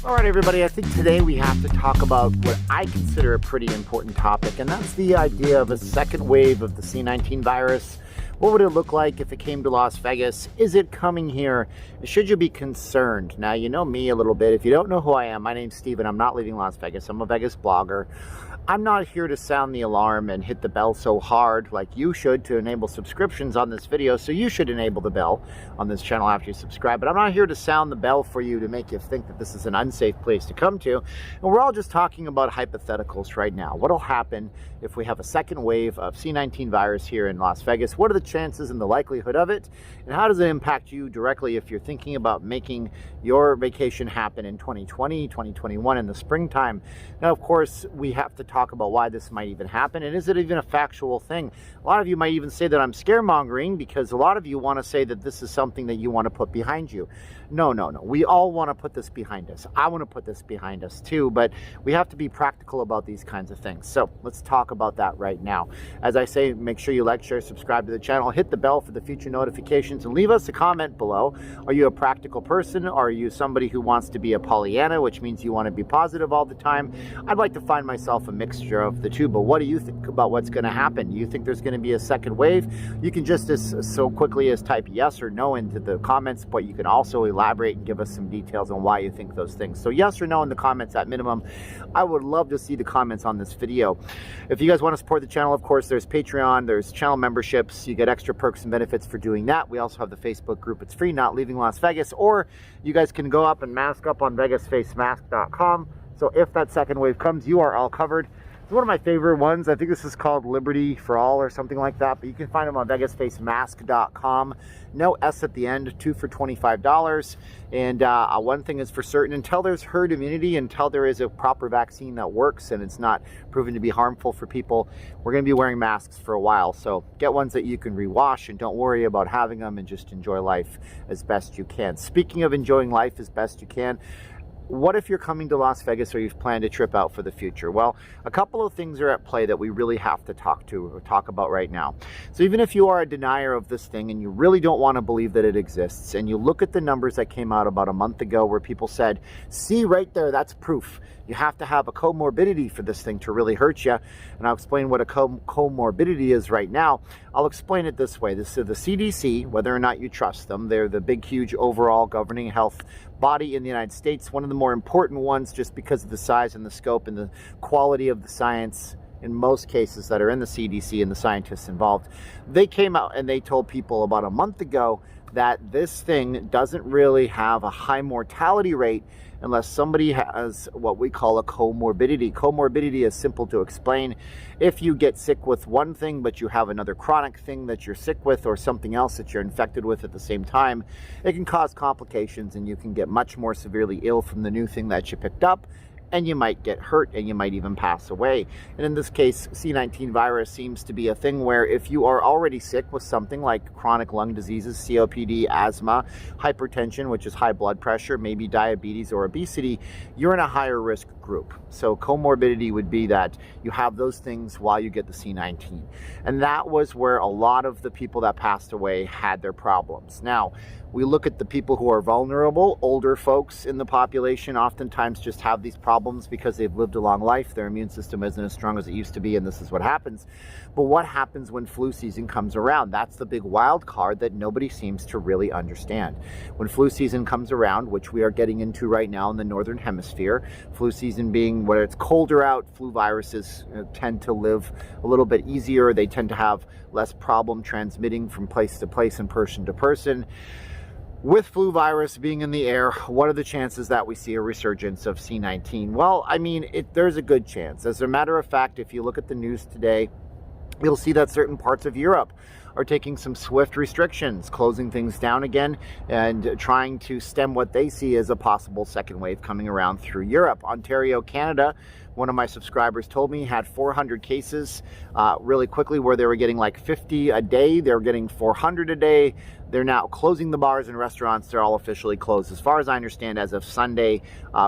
All right, everybody, I think today we have to talk about what I consider a pretty important topic, and that's the idea of a second wave of the C19 virus. What would it look like if it came to Las Vegas? Is it coming here? Should you be concerned? Now, you know me a little bit. If you don't know who I am, my name's Steven. I'm not leaving Las Vegas. I'm a Vegas blogger. I'm not here to sound the alarm and hit the bell so hard like you should to enable subscriptions on this video. So you should enable the bell on this channel after you subscribe. But I'm not here to sound the bell for you to make you think that this is an unsafe place to come to. And we're all just talking about hypotheticals right now. What'll happen if we have a second wave of C19 virus here in Las Vegas? What are the chances and the likelihood of it? And how does it impact you directly if you're thinking about making your vacation happen in 2020, 2021 in the springtime? Now, of course, we have to talk about why this might even happen, and is it even a factual thing? A lot of you might even say that I'm scaremongering because a lot of you want to say that this is something that you want to put behind you. No. We all want to put this behind us. I want to put this behind us too, but we have to be practical about these kinds of things. So let's talk about that right now. As I say, make sure you like, share, subscribe to the channel, hit the bell for the future notifications, and leave us a comment below. Are you a practical person? Are you somebody who wants to be a Pollyanna, which means you want to be positive all the time? I'd like to find myself a mixture of the two, but what do you think about what's going to happen? Do you think there's going to be a second wave? You can just so quickly as type yes or no into the comments, but you can also elaborate and give us some details on why you think those things. So yes or no in the comments at minimum. I would love to see the comments on this video. If you guys want to support the channel, of course, there's Patreon, there's channel memberships. You get extra perks and benefits for doing that. We also have the Facebook group. It's free, Not Leaving Las Vegas, or you guys can go up and mask up on Facemasks.com. So if that second wave comes, you are all covered. It's one of my favorite ones. I think this is called Liberty for All or something like that, but you can find them on Facemask.com. No S at the end, 2 for $25. And one thing is for certain, until there's herd immunity, until there is a proper vaccine that works and it's not proven to be harmful for people, we're going to be wearing masks for a while. So get ones that you can rewash and don't worry about having them, and just enjoy life as best you can. Speaking of enjoying life as best you can, what if you're coming to Las Vegas or you've planned a trip out for the future? Well, a couple of things are at play that we really have to talk about right now. So even if you are a denier of this thing and you really don't want to believe that it exists, and you look at the numbers that came out about a month ago where people said, see right there, that's proof. You have to have a comorbidity for this thing to really hurt you. And I'll explain what a comorbidity is right now. I'll explain it this way. This is the CDC, whether or not you trust them. They're the big, huge overall governing health body in the United States. One of the more important ones just because of the size and the scope and the quality of the science in most cases that are in the CDC and the scientists involved. They came out and they told people about a month ago that this thing doesn't really have a high mortality rate unless somebody has what we call a comorbidity. Comorbidity is simple to explain. If you get sick with one thing, but you have another chronic thing that you're sick with, or something else that you're infected with at the same time, it can cause complications and you can get much more severely ill from the new thing that you picked up, and you might get hurt and you might even pass away. And in this case, C19 virus seems to be a thing where if you are already sick with something like chronic lung diseases, COPD, asthma, hypertension, which is high blood pressure, maybe diabetes or obesity, you're in a higher risk group. So comorbidity would be that you have those things while you get the C19. And that was where a lot of the people that passed away had their problems. Now, we look at the people who are vulnerable. Older folks in the population oftentimes just have these problems because they've lived a long life. Their immune system isn't as strong as it used to be, and this is what happens. But what happens when flu season comes around? That's the big wild card that nobody seems to really understand. When flu season comes around, which we are getting into right now in the northern hemisphere, flu season being when it's colder out, flu viruses tend to live a little bit easier. They tend to have less problem transmitting from place to place and person to person. With flu virus being in the air, what are the chances that we see a resurgence of C19? Well, I mean, there's a good chance. As a matter of fact, if you look at the news today, you'll see that certain parts of Europe are taking some swift restrictions, closing things down again, and trying to stem what they see as a possible second wave coming around through Europe. Ontario, Canada, one of my subscribers told me, had 400 cases really quickly, where they were getting like 50 a day. They were getting 400 a day. They're now closing the bars and restaurants. They're all officially closed, as far as I understand, as of Sunday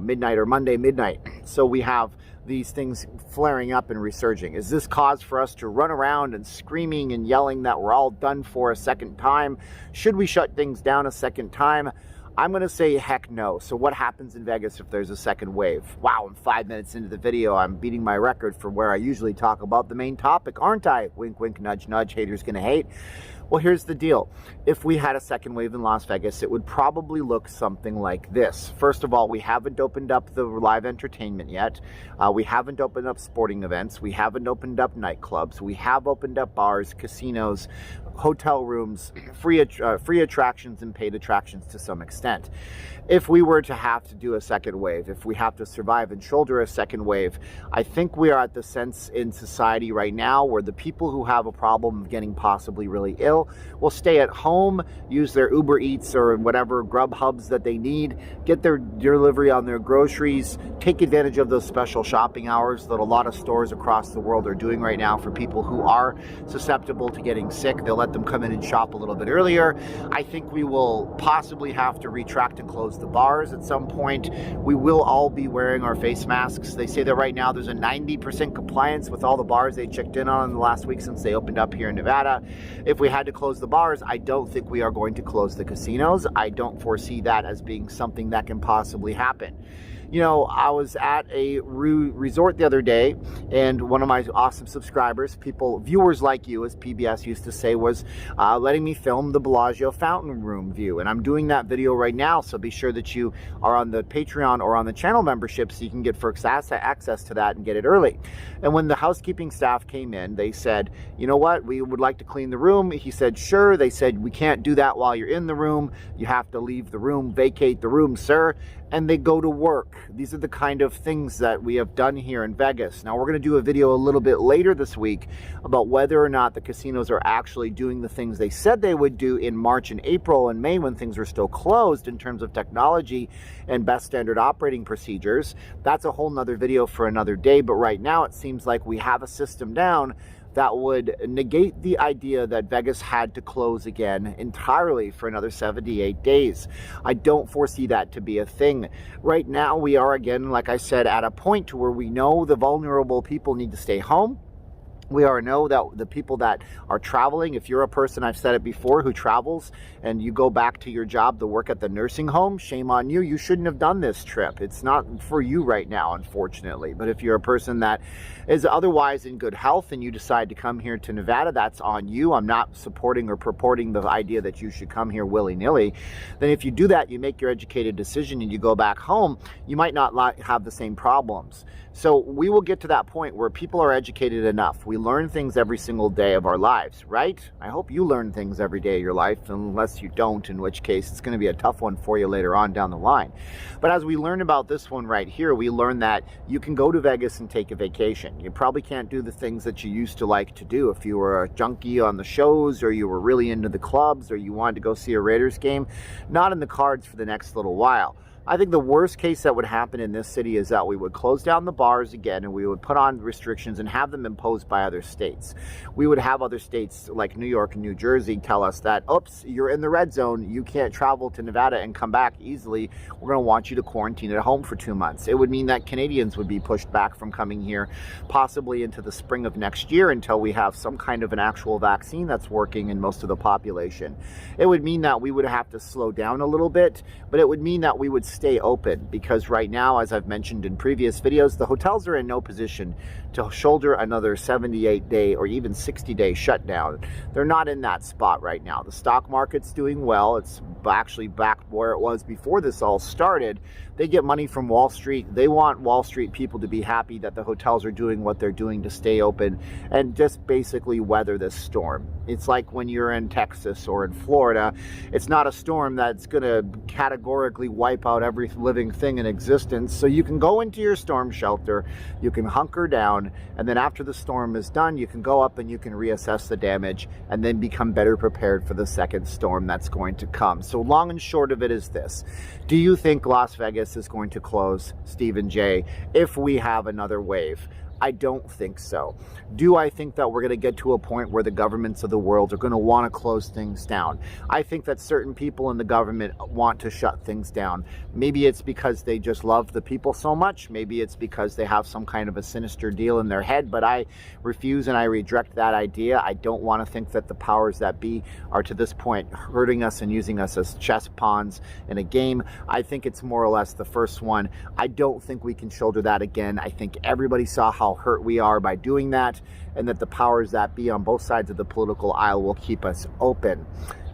midnight or Monday midnight. So we have these things flaring up and resurging. Is this cause for us to run around and screaming and yelling that we're all done for a second time? Should we shut things down a second time? I'm going to say heck no. So what happens in Vegas if there's a second wave? Wow, I'm 5 minutes into the video. I'm beating my record for where I usually talk about the main topic, aren't I? Wink, wink, nudge, nudge. Haters gonna hate. Well, here's the deal. If we had a second wave in Las Vegas, it would probably look something like this. First of all, we haven't opened up the live entertainment yet. We haven't opened up sporting events. We haven't opened up nightclubs. We have opened up bars, casinos, hotel rooms, free attractions and paid attractions to some extent. If we were to have to do a second wave, if we have to survive and shoulder a second wave, I think we are at the sense in society right now where the people who have a problem of getting possibly really ill will stay at home, use their Uber Eats or whatever Grubhubs that they need, get their delivery on their groceries, take advantage of those special shopping hours that a lot of stores across the world are doing right now for people who are susceptible to getting sick. They'll let them come in and shop a little bit earlier. I think we will possibly have to retract and close the bars at some point. We will all be wearing our face masks. They say that right now there's a 90% compliance with all the bars they checked in on in the last week since they opened up here in Nevada. If we had to close the bars, I don't think we are going to close the casinos. I don't foresee that as being something that can possibly happen. You know, I was at a resort the other day, and one of my awesome subscribers, viewers like you, as PBS used to say, was letting me film the Bellagio fountain room view. And I'm doing that video right now, so be sure that you are on the Patreon or on the channel membership so you can get first access to that and get it early. And when the housekeeping staff came in, they said, you know what, we would like to clean the room. He said, sure. They said, we can't do that while you're in the room. You have to leave the room, vacate the room, sir. And they go to work. These are the kind of things that we have done here in Vegas. Now, we're going to do a video a little bit later this week about whether or not the casinos are actually doing the things they said they would do in March and April and May when things were still closed in terms of technology and best standard operating procedures. That's a whole nother video for another day. But right now, it seems like we have a system down that would negate the idea that Vegas had to close again entirely for another 78 days. I don't foresee that to be a thing. Right now, we are, again, like I said, at a point to where we know the vulnerable people need to stay home. We already know that the people that are traveling, if you're a person, I've said it before, who travels and you go back to your job to work at the nursing home, shame on you. You shouldn't have done this trip. It's not for you right now, unfortunately. But if you're a person that is otherwise in good health and you decide to come here to Nevada, that's on you. I'm not supporting or purporting the idea that you should come here willy-nilly. Then if you do that, you make your educated decision and you go back home, you might not have the same problems. So we will get to that point where people are educated enough. We learn things every single day of our lives, right? I hope you learn things every day of your life, unless you don't, in which case it's going to be a tough one for you later on down the line. But as we learn about this one right here, we learn that you can go to Vegas and take a vacation. You probably can't do the things that you used to like to do if you were a junkie on the shows or you were really into the clubs or you wanted to go see a Raiders game. Not in the cards for the next little while. I think the worst case that would happen in this city is that we would close down the bars again and we would put on restrictions and have them imposed by other states. We would have other states like New York and New Jersey tell us that, oops, you're in the red zone, you can't travel to Nevada and come back easily. We're going to want you to quarantine at home for 2 months. It would mean that Canadians would be pushed back from coming here possibly into the spring of next year until we have some kind of an actual vaccine that's working in most of the population. It would mean that we would have to slow down a little bit, but it would mean that we would stay open because right now, as I've mentioned in previous videos, the hotels are in no position to shoulder another 78-day or even 60-day shutdown. They're not in that spot right now. The stock market's doing well. It's actually back where it was before this all started. They get money from Wall Street. They want Wall Street people to be happy that the hotels are doing what they're doing to stay open and just basically weather this storm. It's like when you're in Texas or in Florida, it's not a storm that's going to categorically wipe out every living thing in existence. So you can go into your storm shelter, you can hunker down, and then after the storm is done, you can go up and you can reassess the damage and then become better prepared for the second storm that's going to come. So long and short of it is this. Do you think Las Vegas is going to close, Stephen J, if we have another wave? I don't think so. Do I think that we're going to get to a point where the governments of the world are going to want to close things down? I think that certain people in the government want to shut things down. Maybe it's because they just love the people so much. Maybe it's because they have some kind of a sinister deal in their head, but I refuse and I reject that idea. I don't want to think that the powers that be are to this point hurting us and using us as chess pawns in a game. I think it's more or less the first one. I don't think we can shoulder that again. I think everybody saw how hurt we are by doing that, and that the powers that be on both sides of the political aisle will keep us open.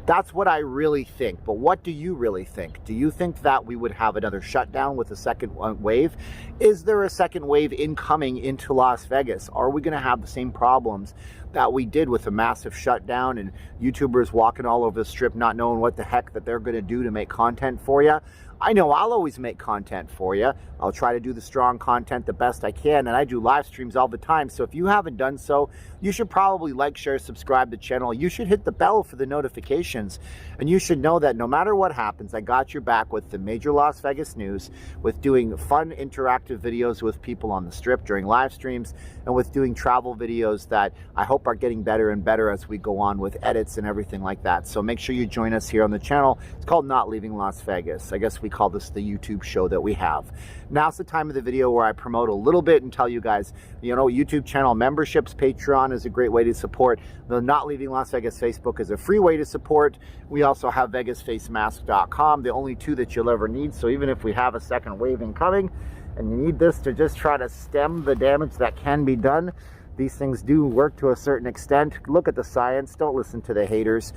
That's what I really think. But what do you really think? Do you think that we would have another shutdown with a second wave? Is there a second wave incoming into Las Vegas? Are we going to have the same problems that we did with a massive shutdown and YouTubers walking all over the strip not knowing what the heck that they're going to do to make content for you? I know I'll always make content for you. I'll try to do the strong content the best I can, and I do live streams all the time. So if you haven't done so, you should probably like, share, subscribe to the channel. You should hit the bell for the notifications, and you should know that no matter what happens, I got your back with the major Las Vegas news, with doing fun interactive videos with people on the strip during live streams, and with doing travel videos that I hope are getting better and better as we go on with edits and everything like that. So make sure you join us here on the channel. It's called Not Leaving Las Vegas. I guess we call this the YouTube show that we have. Now's the time of the video where I promote a little bit and tell you guys, you know, YouTube channel memberships. Patreon is a great way to support. The Not Leaving Las Vegas Facebook is a free way to support. We also have VegasFacemasks.com, the only two that you'll ever need. So even if we have a second wave incoming and you need this to just try to stem the damage that can be done, these things do work to a certain extent. Look at the science. Don't listen to the haters.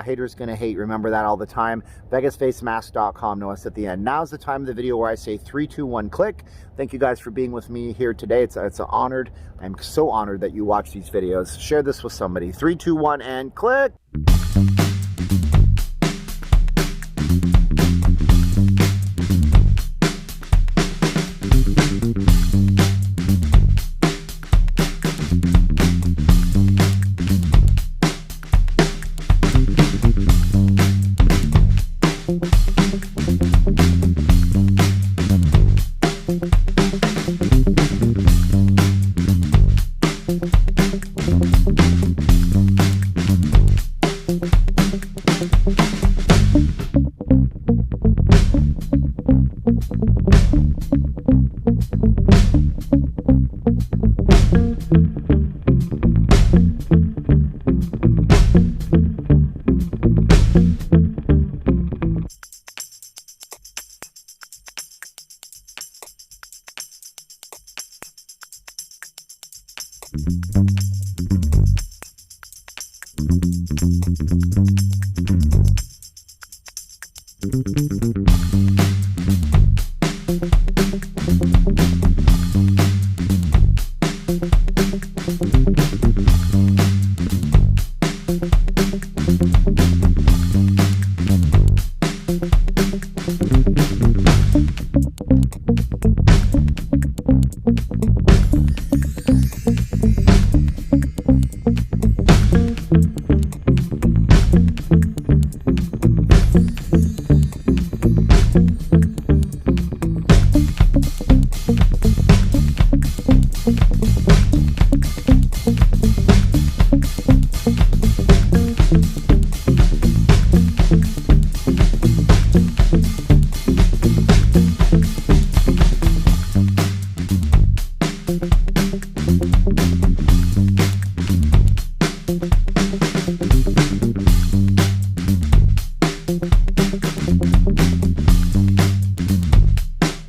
Haters gonna hate. Remember that all the time. VegasFacemasks.com. Notice at the end. Now's the time of the video where I say 3, 2, 1, click. Thank you guys for being with me here today. It's an honored. I'm so honored that you watch these videos. Share this with somebody. 3, 2, 1, and click.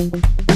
Thank you.